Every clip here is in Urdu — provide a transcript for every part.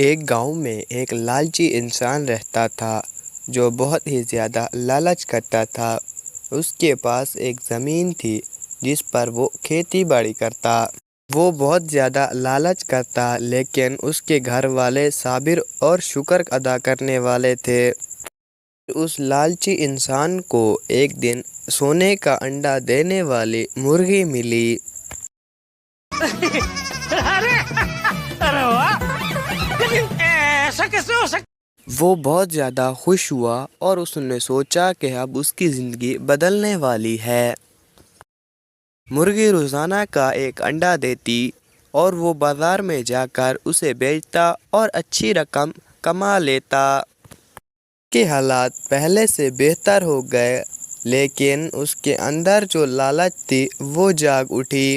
ایک گاؤں میں ایک لالچی انسان رہتا تھا جو بہت ہی زیادہ لالچ کرتا تھا۔ اس کے پاس ایک زمین تھی جس پر وہ کھیتی باڑی کرتا۔ وہ بہت زیادہ لالچ کرتا لیکن اس کے گھر والے صابر اور شکر ادا کرنے والے تھے۔ اس لالچی انسان کو ایک دن سونے کا انڈا دینے والی مرغی ملی۔ وہ بہت زیادہ خوش ہوا اور اس نے سوچا کہ اب اس کی زندگی بدلنے والی ہے۔ مرغی روزانہ کا ایک انڈا دیتی اور وہ بازار میں جا کر اسے بیچتا اور اچھی رقم کما لیتا۔ اس کے حالات پہلے سے بہتر ہو گئے لیکن اس کے اندر جو لالچ تھی وہ جاگ اٹھی۔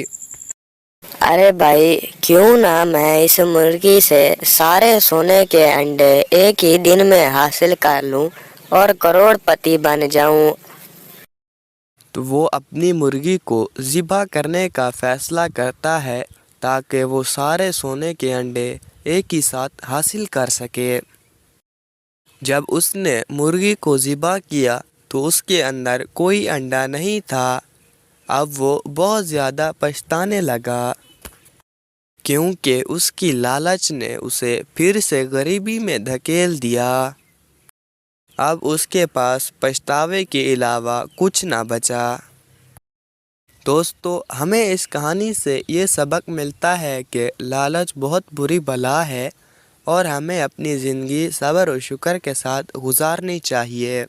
ارے بھائی، کیوں نہ میں اس مرغی سے سارے سونے کے انڈے ایک ہی دن میں حاصل کر لوں اور کروڑ پتی بن جاؤں۔ تو وہ اپنی مرغی کو ذبح کرنے کا فیصلہ کرتا ہے تاکہ وہ سارے سونے کے انڈے ایک ہی ساتھ حاصل کر سکے۔ جب اس نے مرغی کو ذبح کیا تو اس کے اندر کوئی انڈا نہیں تھا۔ اب وہ بہت زیادہ پچھتانے لگا کیونکہ اس کی لالچ نے اسے پھر سے غریبی میں دھکیل دیا۔ اب اس کے پاس پچھتاوے کے علاوہ کچھ نہ بچا۔ دوستو، ہمیں اس کہانی سے یہ سبق ملتا ہے کہ لالچ بہت بری بلا ہے اور ہمیں اپنی زندگی صبر و شکر کے ساتھ گزارنی چاہیے۔